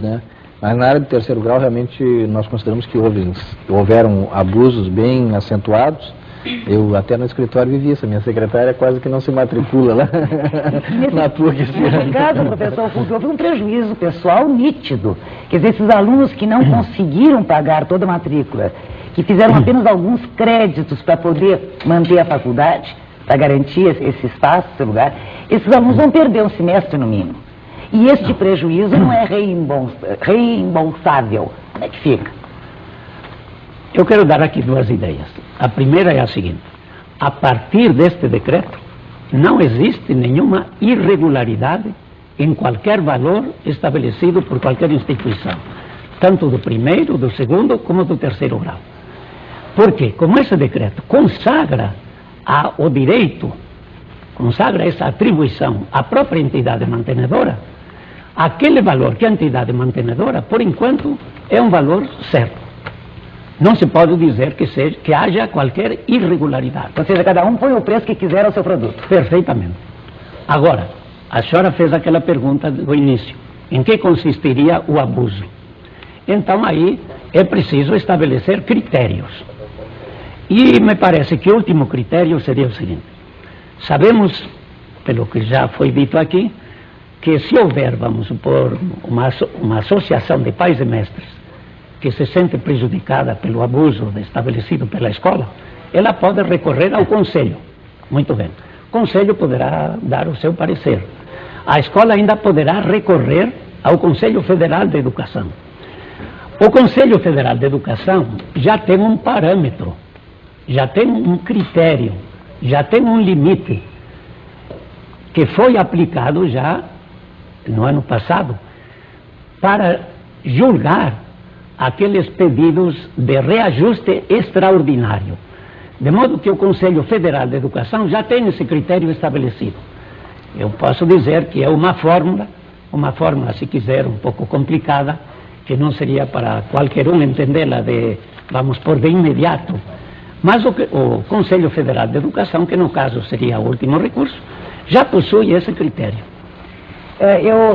né? Mas na área do terceiro grau, realmente, nós consideramos que houveram abusos bem acentuados. Eu até no escritório vivi isso, a minha secretária quase que não se matricula lá na PUC esse ano. Nesse caso, professor Fulvio, houve um prejuízo pessoal nítido. Quer dizer, esses alunos que não conseguiram pagar toda a matrícula, que fizeram apenas alguns créditos para poder manter a faculdade, para garantir esse espaço, esse lugar, esses alunos vão perder um semestre no mínimo. E este prejuízo não é reembolsável. Como é que fica? Eu quero dar aqui duas ideias. A primeira é a seguinte: a partir deste decreto, não existe nenhuma irregularidade em qualquer valor estabelecido por qualquer instituição, tanto do primeiro, do segundo, como do terceiro grau. Porque, como esse decreto consagra o direito, consagra essa atribuição à própria entidade mantenedora, aquele valor que a entidade mantenedora, por enquanto, é um valor certo. Não se pode dizer que haja qualquer irregularidade. Ou seja, cada um põe o preço que quiser ao seu produto. Perfeitamente. Agora, a senhora fez aquela pergunta do início: em que consistiria o abuso? Então aí é preciso estabelecer critérios. E me parece que o último critério seria o seguinte: sabemos, pelo que já foi dito aqui, que se houver, vamos supor, uma associação de pais e mestres que se sente prejudicada pelo abuso estabelecido pela escola, ela pode recorrer ao Conselho. Muito bem. O Conselho poderá dar o seu parecer. A escola ainda poderá recorrer ao Conselho Federal de Educação. O Conselho Federal de Educação já tem um parâmetro, já tem um critério, já tem um limite que foi aplicado já no ano passado para julgar aqueles pedidos de reajuste extraordinário. De modo que o Conselho Federal de Educação já tem esse critério estabelecido. Eu posso dizer que é uma fórmula, se quiser, um pouco complicada, que não seria para qualquer um entendê-la vamos por de imediato. Mas o Conselho Federal de Educação, que no caso seria o último recurso, já possui esse critério.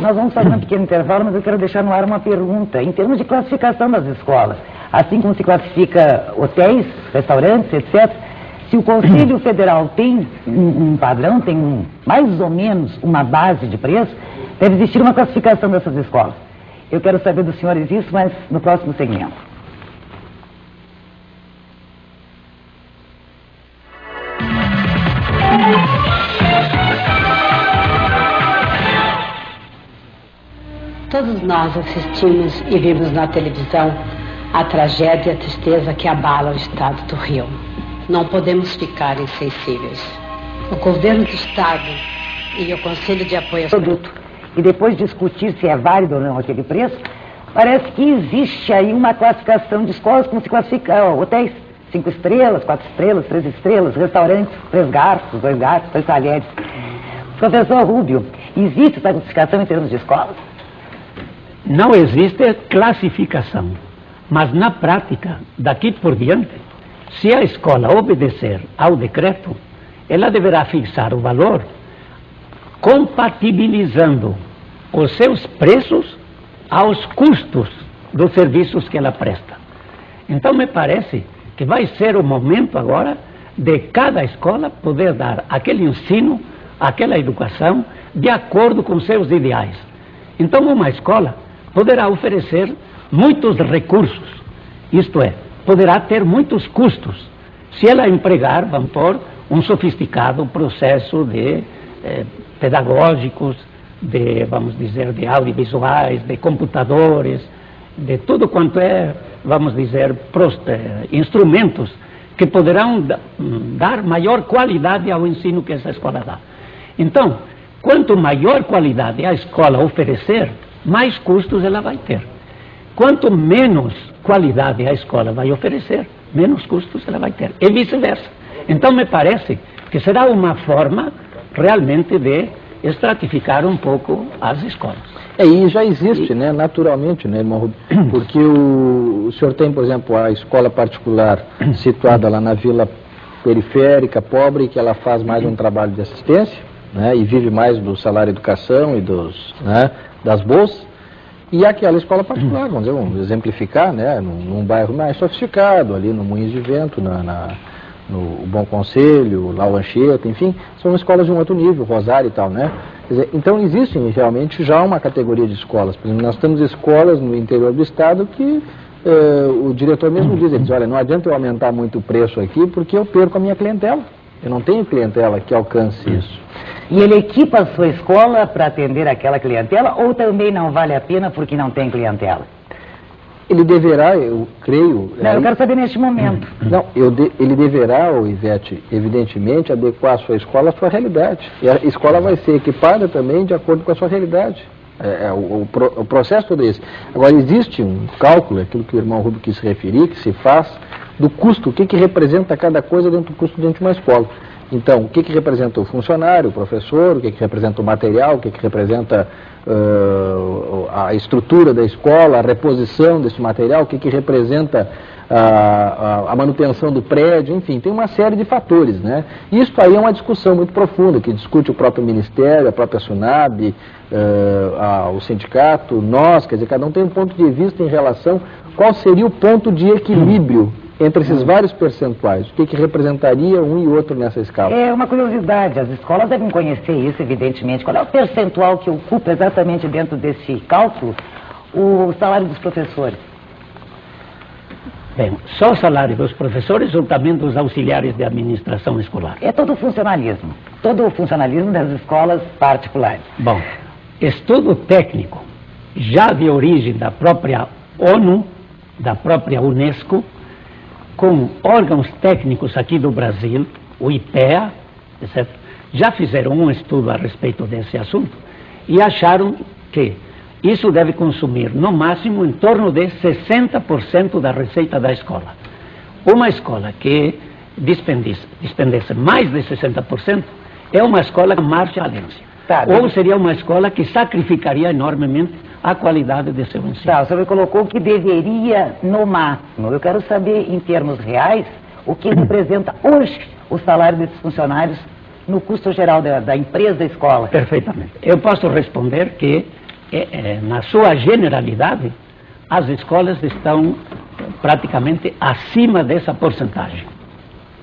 Nós vamos fazer um pequeno intervalo, mas eu quero deixar no ar uma pergunta. Em termos de classificação das escolas, assim como se classifica hotéis, restaurantes, etc., se o Conselho Federal tem um padrão, tem mais ou menos uma base de preço, deve existir uma classificação dessas escolas. Eu quero saber dos senhores isso, mas no próximo segmento. Todos nós assistimos e vimos na televisão a tragédia e a tristeza que abala o estado do Rio. Não podemos ficar insensíveis. O governo do estado e o Conselho de Apoio ao Produto. E depois discutir se é válido ou não aquele preço, parece que existe aí uma classificação de escolas como se classifica hotéis. 5 estrelas, 4 estrelas, 3 estrelas, restaurantes, 3 garfos, 2 garfos, 2 talheres. Professor Rubio, existe essa classificação em termos de escolas? Não existe classificação, mas na prática, daqui por diante, se a escola obedecer ao decreto, ela deverá fixar o valor compatibilizando os seus preços aos custos dos serviços que ela presta. Então me parece que vai ser o momento agora de cada escola poder dar aquele ensino, aquela educação, de acordo com seus ideais. Então uma escola poderá oferecer muitos recursos, isto é, poderá ter muitos custos, se ela empregar, vamos pôr, um sofisticado processo de pedagógicos, vamos dizer, de audiovisuais, de computadores, de tudo quanto é, vamos dizer, instrumentos que poderão dar maior qualidade ao ensino que essa escola dá. Então, quanto maior qualidade a escola oferecer, mais custos ela vai ter. Quanto menos qualidade a escola vai oferecer, menos custos ela vai ter. E vice-versa. Então me parece que será uma forma realmente de estratificar um pouco as escolas. E já existe, né, naturalmente, né, irmão Rubio? Porque o senhor tem, por exemplo, a escola particular situada lá na vila periférica, pobre, que ela faz mais um trabalho de assistência, né, e vive mais do salário educação e das bolsas. e aquela escola particular, vamos exemplificar, né, num bairro mais sofisticado, ali no Moinhos de Vento, no Bom Conselho, lá o Anchieta, enfim, são escolas de um outro nível, Rosário e tal, né? Quer dizer, então existe realmente já uma categoria de escolas. Por exemplo, nós temos escolas no interior do estado que o diretor mesmo diz, ele diz, olha, não adianta eu aumentar muito o preço aqui porque eu perco a minha clientela. Eu não tenho clientela que alcance isso. E ele equipa a sua escola para atender aquela clientela ou também não vale a pena porque não tem clientela? Ele deverá, eu creio... Não, eu quero saber neste momento. Não, ele deverá, Ivete, evidentemente, adequar a sua escola à sua realidade. E a escola vai ser equipada também de acordo com a sua realidade. O processo todo esse. Agora, existe um cálculo, aquilo que o irmão Rubio quis se referir, que se faz do custo, o que representa cada coisa dentro do custo dentro de uma escola. Então, o que representa o funcionário, o professor, o que representa o material, o que representa a estrutura da escola, a reposição desse material, o que representa a manutenção do prédio, enfim, tem uma série de fatores, né? Isso aí é uma discussão muito profunda, que discute o próprio Ministério, a própria SUNAB, o sindicato, nós, quer dizer, cada um tem um ponto de vista em relação qual seria o ponto de equilíbrio entre esses vários percentuais, o que representaria um e outro nessa escala? É uma curiosidade, as escolas devem conhecer isso, evidentemente. Qual é o percentual que ocupa exatamente dentro desse cálculo o salário dos professores? Bem, só o salário dos professores ou também dos auxiliares de administração escolar? É todo o funcionalismo das escolas particulares. Bom, estudo técnico, já de origem da própria ONU, da própria Unesco, com órgãos técnicos aqui do Brasil, o IPEA, etc., já fizeram um estudo a respeito desse assunto e acharam que isso deve consumir, no máximo, em torno de 60% da receita da escola. Uma escola que despendesse mais de 60% é uma escola que marcha à falência. Ou seria uma escola que sacrificaria enormemente a qualidade de seu ensino. O senhor colocou que deveria no máximo. Eu quero saber, em termos reais, o que representa hoje o salário desses funcionários no custo geral da empresa, da escola. Perfeitamente. Eu posso responder que, na sua generalidade, as escolas estão praticamente acima dessa porcentagem.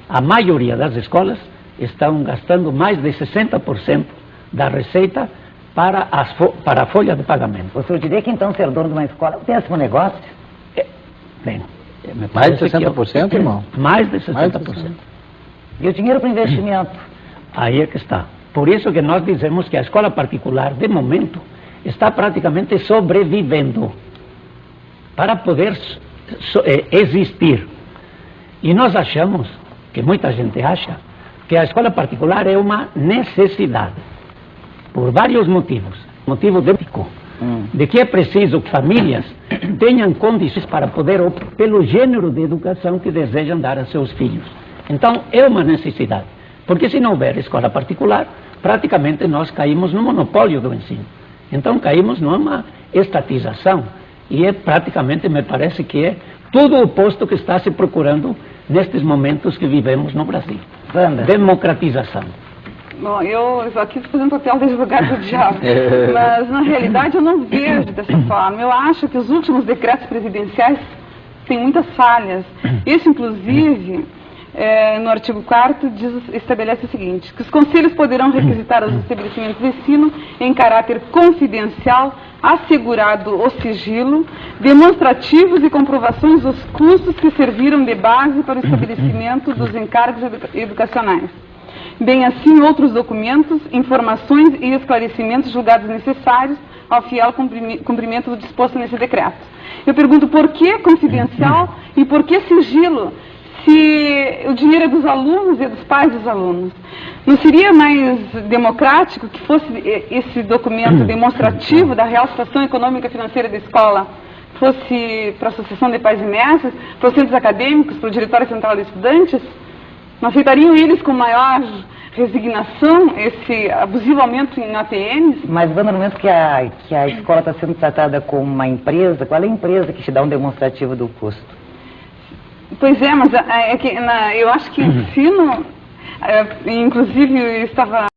A maioria das escolas estão gastando mais de 60% da receita para a folha de pagamento. O senhor diria que então ser dono de uma escola é um péssimo negócio? Bem, mais de 60%, irmão? Mais de 60%. E o dinheiro para investimento? Aí é que está. Por isso que nós dizemos que a escola particular, de momento, está praticamente sobrevivendo para poder existir. E nós achamos, que muita gente acha, que a escola particular é uma necessidade. Por vários motivos. Motivo de que é preciso que famílias tenham condições para poder optar pelo gênero de educação que desejam dar a seus filhos. Então, é uma necessidade. Porque se não houver escola particular, praticamente nós caímos no monopólio do ensino. Então, caímos numa estatização. E praticamente, me parece que é tudo o oposto que está se procurando nestes momentos que vivemos no Brasil. Democratização. Bom, eu aqui estou fazendo papel de advogado do diabo, mas na realidade eu não vejo dessa forma. Eu acho que os últimos decretos presidenciais têm muitas falhas. Esse, inclusive, no artigo 4º, estabelece o seguinte, que os conselhos poderão requisitar aos estabelecimentos de ensino em caráter confidencial, assegurado o sigilo, demonstrativos e comprovações dos custos que serviram de base para o estabelecimento dos encargos educacionais. Bem assim, outros documentos, informações e esclarecimentos julgados necessários ao fiel cumprimento do disposto nesse decreto. Eu pergunto por que confidencial e por que sigilo, se o dinheiro é dos alunos e dos pais dos alunos? Não seria mais democrático que fosse esse documento demonstrativo da real situação econômica e financeira da escola, fosse para a Associação de Pais e Mestres, para os centros acadêmicos, para o Diretório Central de Estudantes? Não aceitariam eles com maior resignação esse abusivo aumento em ATMs? Mas, Wanda, no momento que a escola está sendo tratada como uma empresa, qual é a empresa que te dá um demonstrativo do custo? Pois é, mas eu acho que ensino, inclusive eu estava